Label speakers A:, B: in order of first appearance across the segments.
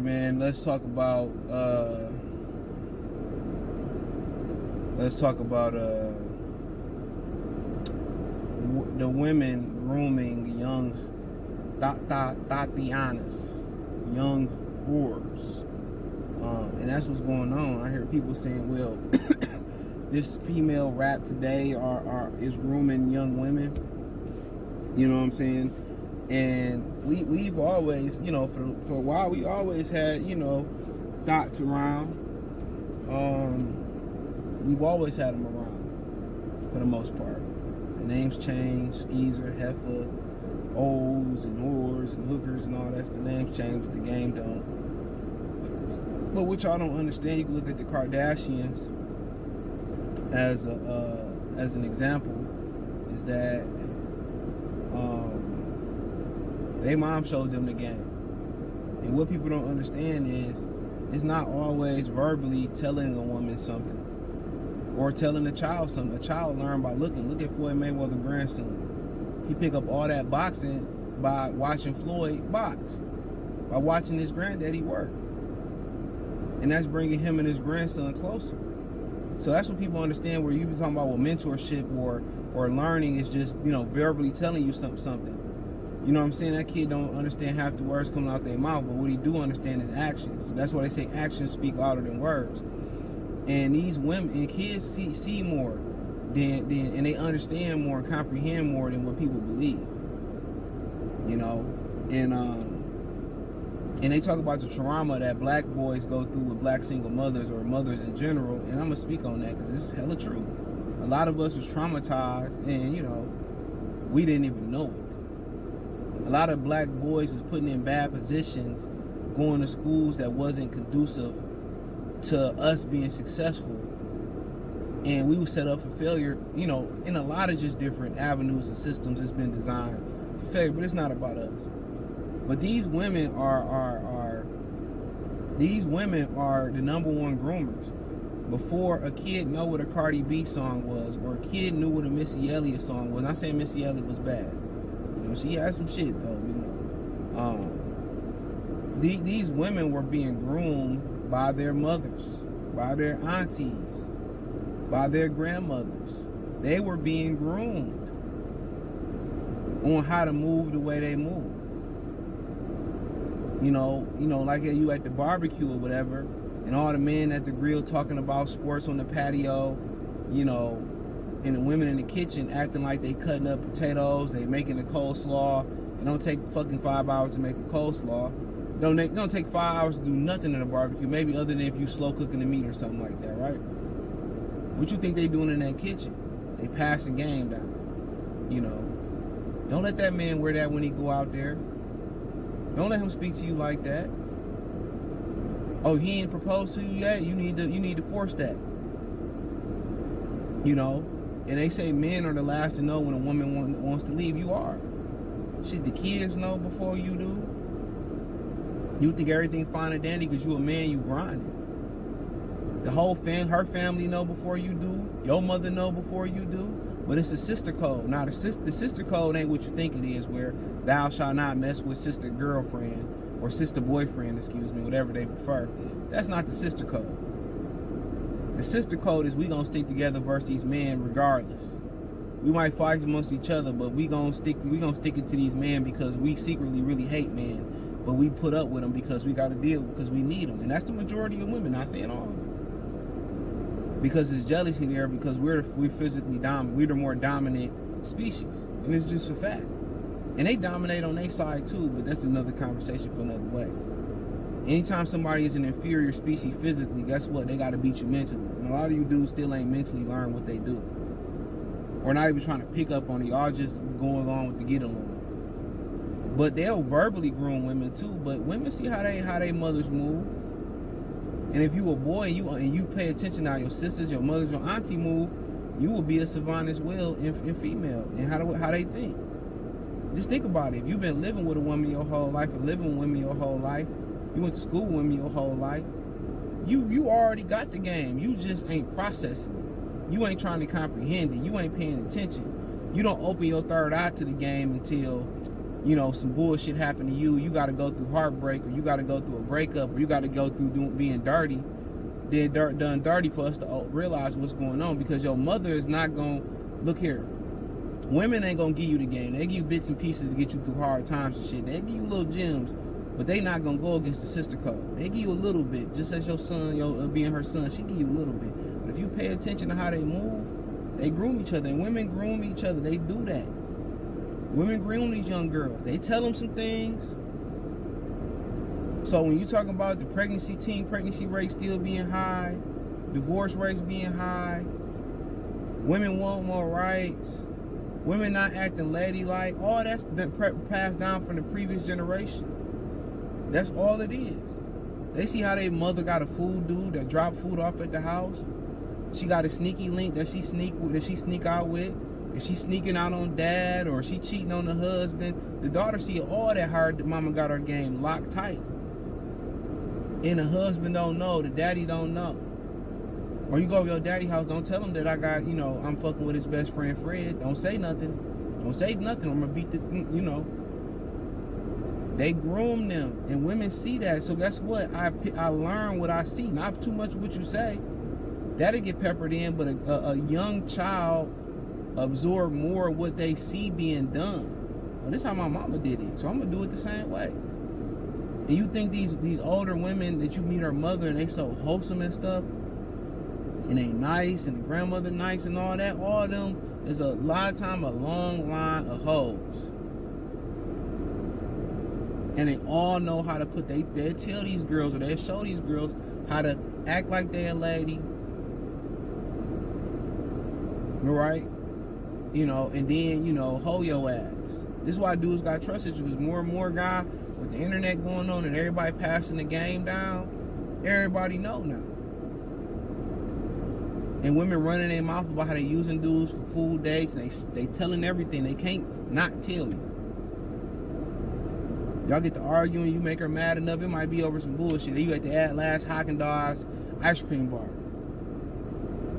A: right, man. Let's talk about the women grooming young Tatianas, young whores, and that's what's going on. I hear people saying, "Well, this female rap today is grooming young women." You know what I'm saying? And we've always, you know, for a while, we always had, you know, Thots around. We've always had them around for the most part. The names change: skeezer, heifer, O's and whores and hookers and all that. The names change, but the game don't. But what y'all don't understand, you can look at the Kardashians as an example, is that their mom showed them the game. And what people don't understand is it's not always verbally telling a woman something or telling a child something. A child learn by looking. Look at Floyd Mayweather's grandson. He picked up all that boxing by watching Floyd box, by watching his granddaddy work. And that's bringing him and his grandson closer. So that's what people understand, where you be talking about mentorship or learning is just, you know, verbally telling you something. You know what I'm saying? That kid don't understand half the words coming out their mouth, but what he do understand is actions. So that's why they say actions speak louder than words. And these women and kids see more than and they understand more and comprehend more than what people believe. You know, and they talk about the trauma that black boys go through with black single mothers or mothers in general, and I'm gonna speak on that because it's hella true. A lot of us was traumatized, and you know, we didn't even know it. A lot of black boys is putting in bad positions, going to schools that wasn't conducive to us being successful, and we were set up for failure. You know, in a lot of just different avenues and systems, it's been designed for failure, but it's not about us. But these women are the number one groomers. Before a kid know what a Cardi B song was, or a kid knew what a Missy Elliott song was. Not saying Missy Elliott was bad. You know, she had some shit though. You know, these women were being groomed by their mothers, by their aunties, by their grandmothers. They were being groomed on how to move the way they move. You know, like you at the barbecue or whatever, and all the men at the grill talking about sports on the patio, you know, and the women in the kitchen acting like they cutting up potatoes, they making the coleslaw. It don't take fucking 5 hours to make a coleslaw. It don't take 5 hours to do nothing in a barbecue, maybe other than if you slow cooking the meat or something like that, right? What you think they doing in that kitchen? They passing game down. You know, don't let that man wear that when he go out there. Don't let him speak to you like that. Oh, he ain't proposed to you yet? You need to force that. You know? And they say men are the last to know when a woman wants to leave. You are. Shit, the kids know before you do. You think everything fine and dandy because you a man, you grinding. The whole her family know before you do. Your mother know before you do. But it's a sister code. Now, the sister code ain't what you think it is, where thou shalt not mess with sister girlfriend or sister boyfriend, excuse me, whatever they prefer. That's not the sister code. The sister code is we gonna stick together versus these men regardless. We might fight amongst each other, but we gonna stick it to these men because we secretly really hate men, but we put up with them because we gotta deal because we need them, and that's the majority of women. Not saying all of them. Because it's jealousy there, because we're physically dominant. We're the more dominant species, and it's just a fact. And they dominate on their side too, but that's another conversation for another way. Anytime somebody is an inferior species physically, guess what? They got to beat you mentally. And a lot of you dudes still ain't mentally learn what they do, or not even trying to pick up on it. Y'all just going along with the get along. But they'll verbally groom women too. But women see how they mothers move. And if you a boy and you pay attention to how your sisters, your mothers, your auntie move, you will be a savant as well in female and how they think. Just think about it. If you've been living with a woman your whole life, or living with women your whole life, you went to school with women your whole life, you already got the game. You just ain't processing it. You ain't trying to comprehend it. You ain't paying attention. You don't open your third eye to the game until you know, some bullshit happened to you, you got to go through heartbreak, or you got to go through a breakup, or you got to go through being dirty, then done dirty for us to realize what's going on. Because your mother is not going to, look here, women ain't going to give you the game. They give you bits and pieces to get you through hard times and shit. They give you little gems, but they not going to go against the sister code. They give you a little bit, just as your son, being her son, she give you a little bit. But if you pay attention to how they move, they groom each other. And women groom each other. They do that. Women groom these young girls. They tell them some things. So when you talk about the pregnancy rate still being high, divorce rates being high, women want more rights, women not acting ladylike, all that's passed down from the previous generation. That's all it is. They see how their mother got a food dude that drop food off at the house. She got a sneaky link that she sneak out with. If she's sneaking out on dad, or she cheating on the husband, the daughter see all that hard that mama got her game locked tight. And the husband don't know, the daddy don't know. Or you go to your daddy house, don't tell him that I got, you know, I'm fucking with his best friend Fred. Don't say nothing. Don't say nothing. I'm gonna beat the, you know. They groom them, and women see that. So guess what? I learn what I see. Not too much what you say. That'll get peppered in, but a young child absorb more of what they see being done. Well, this is how my mama did it, so I'm gonna do it the same way. And you think these older women that you meet her mother and they so wholesome and stuff, and they nice, and the grandmother nice and all that, all of them is a lot of time a long line of hoes. And they all know how to put, they tell these girls, or they show these girls how to act like they're a lady, right? You know, and then, you know, hold your ass. This is why dudes got trusted you, because more and more guys with the internet going on and everybody passing the game down, everybody know now. And women running their mouth about how they using dudes for food dates, and they telling everything. They can't not tell you. Y'all get to arguing, you make her mad enough, it might be over some bullshit. You at the last Haagen-Dazs ice cream bar.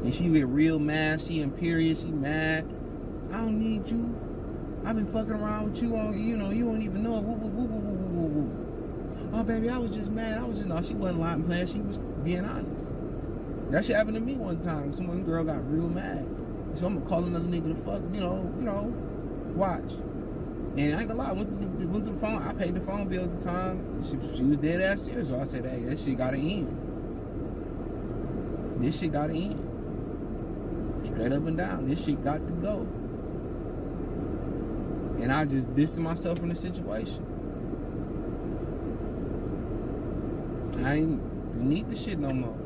A: And she get real mad, she imperious, she mad. I don't need you. I've been fucking around with you on, you know, you don't even know it. Woo, woo, woo, woo, woo, woo, woo. Oh, baby, I was just mad. No, she wasn't lying playing. She was being honest. That shit happened to me one time. Some girl got real mad. So I'm gonna call another nigga to fuck, you know, watch. And I ain't gonna lie, went to the phone. I paid the phone bill at the time. She was dead ass serious. So I said, hey, that shit gotta end. This shit gotta end. Straight up and down. This shit got to go. And I just distanced myself from the situation. I ain't need the shit no more.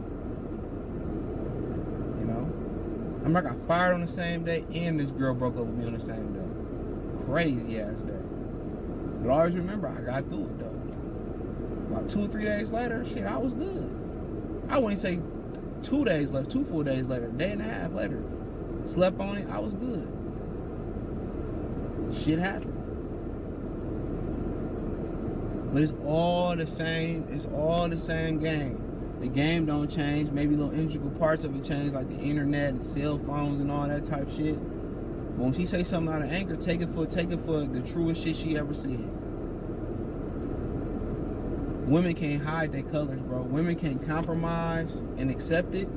A: You know? I got fired on the same day, and this girl broke up with me on the same day. Crazy ass day. But always remember, I got through it though. About 2 or 3 days later, shit, I was good. I wouldn't say 2 days left, 2 full days later, a day and a half later. Slept on it, I was good. Shit happened. But it's all the same. It's all the same game. The game don't change. Maybe little integral parts of it change, like the internet and cell phones and all that type shit. But when she say something out of anger, take it for the truest shit she ever said. Women can't hide their colors, bro. Women can compromise and accept it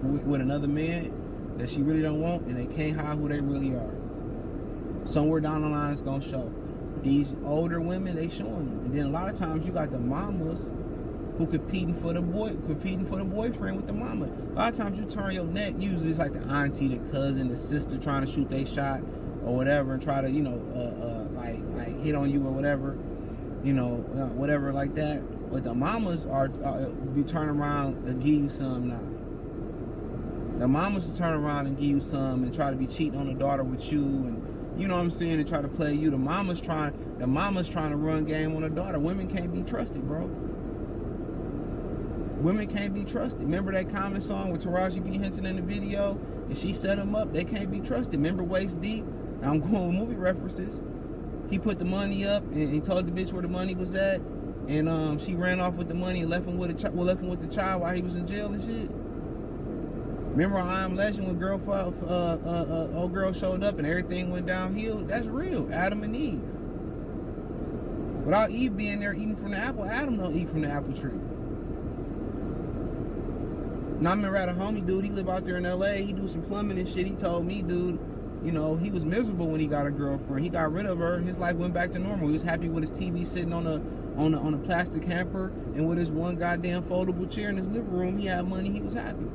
A: with another man that she really don't want, and they can't hide who they really are. Somewhere down the line, it's gonna show. These older women, they showing you. And then a lot of times you got the mamas who competing for the boyfriend with the mama. A lot of times you turn your neck, usually it's like the auntie, the cousin, the sister trying to shoot their shot or whatever, and try to, you know, like hit on you or whatever, you know, whatever like that. But the mamas are be turning around and give you some now. The mamas will turn around and give you some and try to be cheating on the daughter with you, and you know what I'm saying, and try to play you. The mama's trying to run game on the daughter. Women can't be trusted, bro. Women can't be trusted. Remember that Common song with Taraji B. Henson in the video? And she set him up. They can't be trusted. Remember Waist Deep? I'm going with movie references. He put the money up and he told the bitch where the money was at. And she ran off with the money and left him with the child while he was in jail and shit. Remember I Am Legend when old girl showed up and everything went downhill? That's real. Adam and Eve. Without Eve being there eating from the apple, Adam don't eat from the apple tree. Now, I remember I had a homie dude, he lived out there in LA, he do some plumbing and shit. He told me, dude, you know, he was miserable when he got a girlfriend. He got rid of her, his life went back to normal. He was happy with his TV sitting on a plastic hamper and with his one goddamn foldable chair in his living room. He had money, he was happy.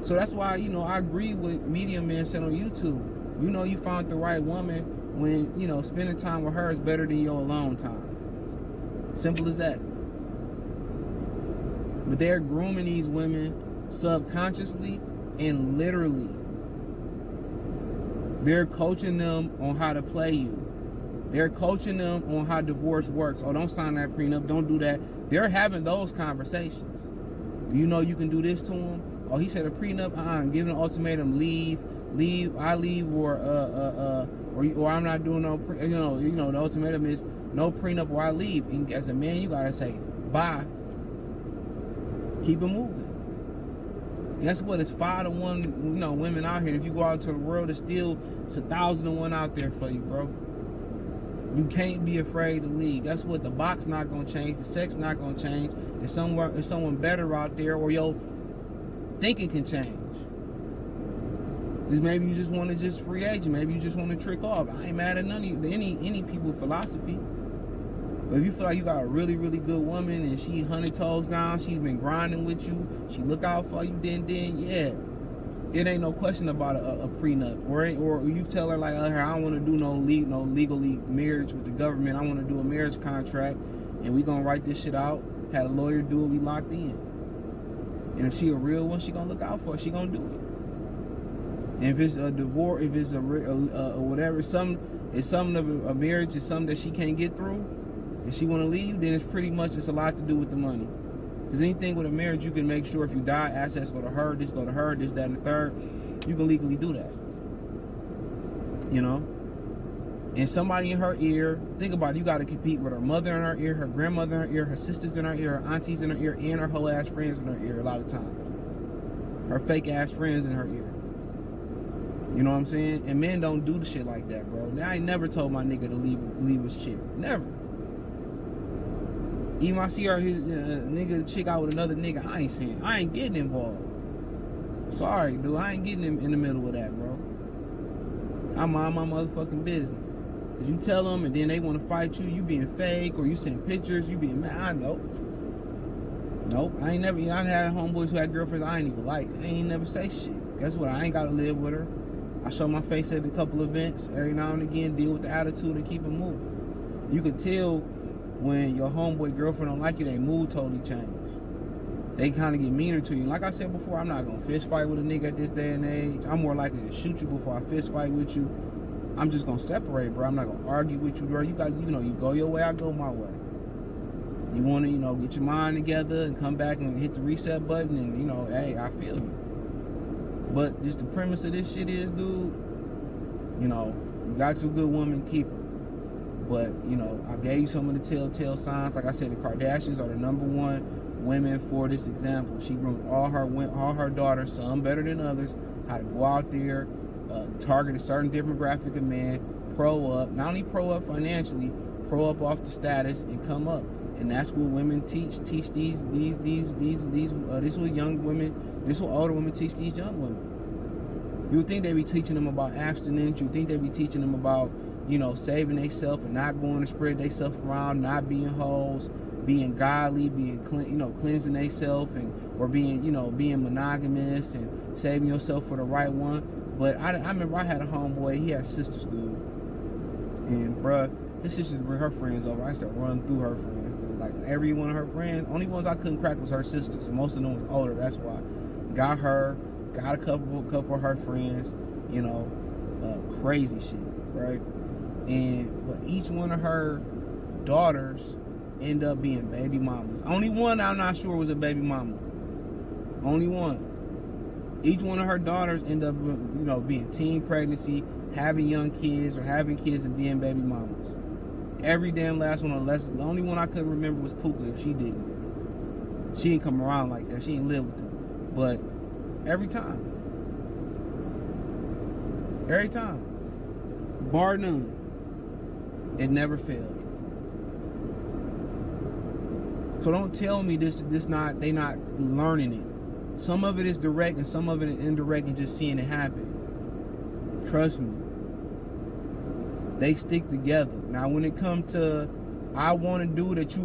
A: So that's why, you know, I agree with Medium Man said on YouTube. You know you found the right woman when, you know, spending time with her is better than your alone time. Simple as that. But they're grooming these women subconsciously and literally. They're coaching them on how to play you. They're coaching them on how divorce works. Oh, don't sign that prenup. Don't do that. They're having those conversations. You know you can do this to them. Oh, he said a prenup. Give an ultimatum. Leave. I leave, or I'm not doing no. You know the ultimatum is no prenup or I leave. And as a man, you gotta say bye. Keep it moving. Guess what? It's 5 to 1, you know, women out here. If you go out to the world, it's 1,000 to 1 out there for you, bro. You can't be afraid to leave. Guess what? The box not gonna change. The sex not gonna change. There's someone better out there, or your thinking can change. Just maybe you just want to just free agent. Maybe you just want to trick off. I ain't mad at any people's philosophy. But if you feel like you got a really, really good woman and she 100 toes down, she's been grinding with you, she look out for you, then yeah, it ain't no question about a prenup. Or you tell her like, I don't want to do no legally marriage with the government. I want to do a marriage contract, and we gonna write this shit out. Had a lawyer do it. We locked in. And if she a real one, she gonna look out for it. She gonna do it. And if it's a divorce, if it's a whatever, it's something of a marriage, is something that she can't get through, and she want to leave, then it's pretty much, it's a lot to do with the money. Because anything with a marriage, you can make sure if you die, assets go to her, this, that, and the third. You can legally do that. You know? And somebody in her ear, think about it, you got to compete with her mother in her ear, her grandmother in her ear, her sisters in her ear, her aunties in her ear, and her whole ass friends in her ear a lot of times. Her fake ass friends in her ear. You know what I'm saying? And men don't do the shit like that, bro. Now, I ain't never told my nigga to leave his chick. Never. Even I see his nigga chick out with another nigga, I ain't getting involved. Sorry, dude. I ain't getting in the middle of that, bro. I mind my motherfucking business. Cause you tell them and then they want to fight you, you being fake, or you send pictures, you being mad. I know. Nope. I had homeboys who had girlfriends I ain't even like. I ain't never say shit. Guess what? I ain't gotta live with her. I show my face at a couple events every now and again, deal with the attitude and keep it moving. You can tell when your homeboy girlfriend don't like you, they mood totally change. They kind of get meaner to you. Like I said before, I'm not gonna fist fight with a nigga at this day and age. I'm more likely to shoot you before I fist fight with you. I'm just gonna separate, bro. I'm not gonna argue with you, girl. You go your way, I go my way. You wanna, get your mind together and come back and hit the reset button and, hey, I feel you. But just the premise of this shit is, dude, you got your good woman, keep her. But, I gave you some of the telltale signs. Like I said, the Kardashians are the #1 women for this example. She groomed all her daughters, some better than others, how to go out there, target a certain demographic of man, pro up, not only pro up financially, pro up off the status and come up. And that's what women teach these what young women, this what older women teach these young women. You would think they be teaching them about abstinence. You would think they be teaching them about, saving themselves and not going to spread themselves around, not being hoes, being godly, being cleansing themselves, or being monogamous and saving yourself for the right one. But I remember I had a homeboy. He had sisters, dude, and bruh, his sisters bring her friends over. I used to run through her friends. Like every one of her friends, only ones I couldn't crack was her sisters, and most of them was older. That's why. Got her, got a couple of her friends, crazy shit, right? But each one of her daughters end up being baby mamas. Only one I'm not sure was a baby mama. Only one. Each one of her daughters end up, being teen pregnancy, having young kids, or having kids and being baby mamas. Every damn last one, unless the only one I couldn't remember was Puka. If she didn't, she didn't come around like that. She didn't live with them. But every time, bar none, it never failed. So don't tell me this not, they not learning it. Some of it is direct and some of it is indirect and just seeing it happen. Trust me. They stick together. Now when it comes to I want to do that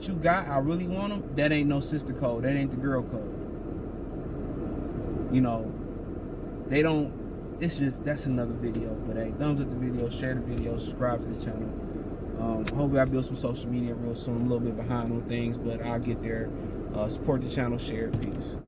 A: you got, I really want them, that ain't no sister code. That ain't the girl code. You know, they don't, it's just, that's another video. But hey, thumbs up the video, share the video, subscribe to the channel. Hopefully I build some social media real soon. I'm a little bit behind on things, but I'll get there. Support the channel, share, peace.